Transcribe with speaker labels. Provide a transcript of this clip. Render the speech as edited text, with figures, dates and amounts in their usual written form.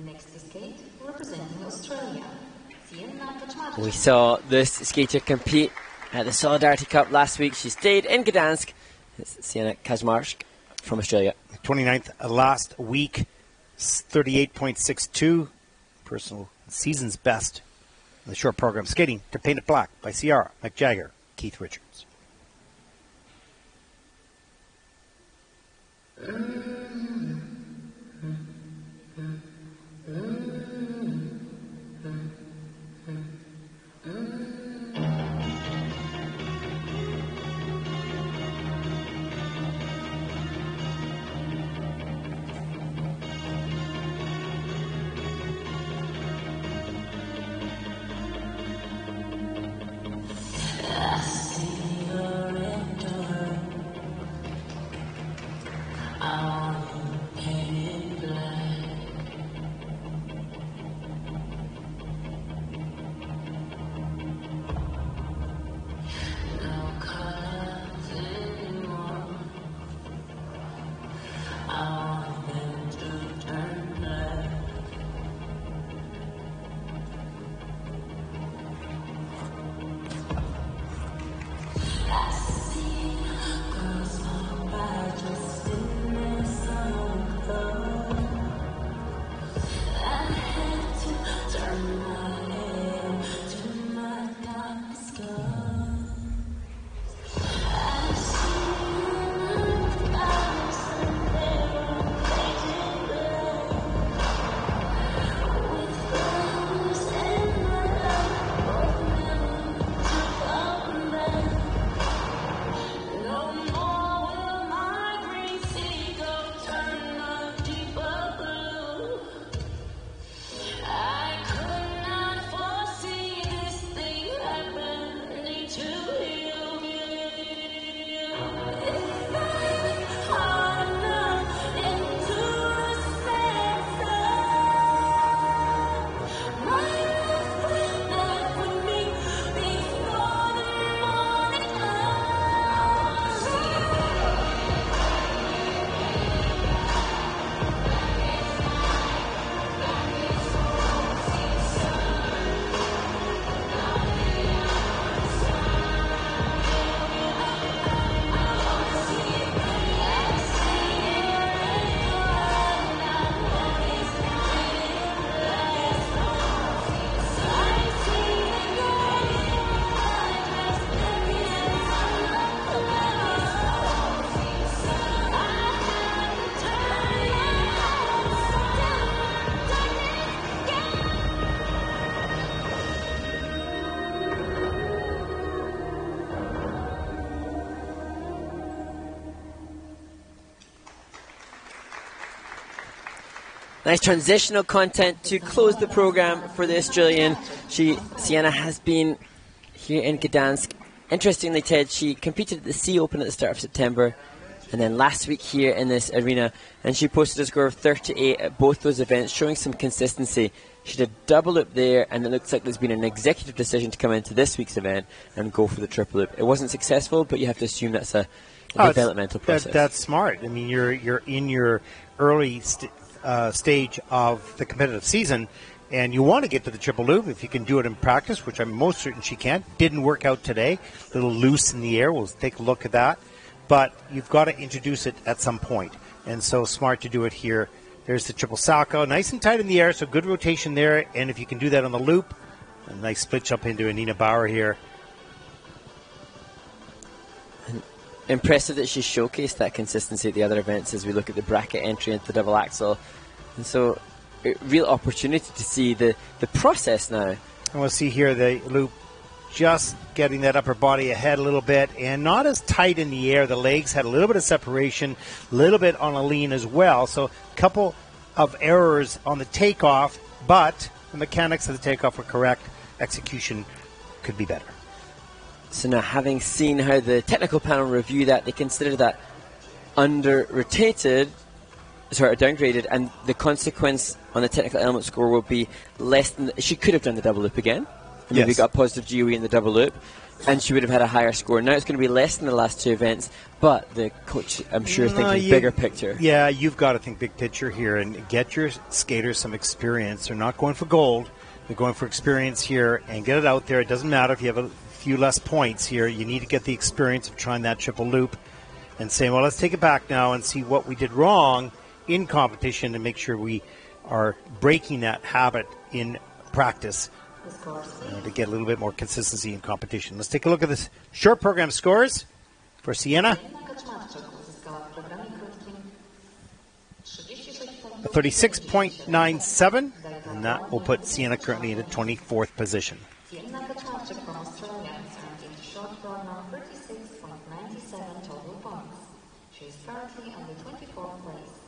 Speaker 1: Next to skate, representing Australia, Sienna.
Speaker 2: We saw this skater compete at the Solidarity Cup last week. She stayed in Gdansk. It's Sienna KACZMARCZYK from Australia.
Speaker 3: 29th last week, 38.62. Personal season's best in the short program. Skating to Paint It Black by Ciara McJagger, Keith Richards.
Speaker 2: Nice transitional content to close the program for the Australian. Sienna has been here in Gdansk. Interestingly, Ted, she competed at the Sea Open at the start of September, and then last week here in this arena, and she posted a score of 38 at both those events, showing some consistency. She did a double loop there, and it looks like there's been an executive decision to come into this week's event and go for the triple loop. It wasn't successful, but you have to assume that's a developmental process.
Speaker 3: That's smart. I mean, you're in your early stage of the competitive season, and you want to get to the triple loop if you can do it in practice, which I'm most certain she can. Didn't work out today. A little loose in the air. We'll take a look at that. But you've got to introduce it at some point, and so smart to do it here. There's the triple salcho, nice and tight in the air, so good rotation there. And if you can do that on the loop, a nice split jump into Nina Bauer here.
Speaker 2: Impressive that she showcased that consistency at the other events as we look at the bracket entry into the double axel. And so, a real opportunity to see the process now.
Speaker 3: And we'll see here the loop, just getting that upper body ahead a little bit, and not as tight in the air. The legs had a little bit of separation, a little bit on a lean as well. So a couple of errors on the takeoff, but the mechanics of the takeoff were correct. Execution could be better.
Speaker 2: So now, having seen how the technical panel review that, they consider that downgraded, and the consequence on the technical element score will be less than. She could have done the double loop again, and maybe got a positive GOE in the double loop. and she would have had a higher score. Now it's going to be less than the last two events, but the coach, I'm sure, thinking bigger picture.
Speaker 3: Yeah, you've got to think big picture here and get your skaters some experience. They're not going for gold. They're going for experience here and get it out there. It doesn't matter if you have a few less points here. You need to get the experience of trying that triple loop and saying, well, let's take it back now and see what we did wrong in competition and make sure we are breaking that habit in practice to get a little bit more consistency in competition. Let's take a look at this short program scores for Sienna. 36.97, and that will put Sienna currently in the 24th position.
Speaker 1: Sienna KACZMARCZYK from Australia is ranked in the short program 36.97 total points. She is currently on the 24th place.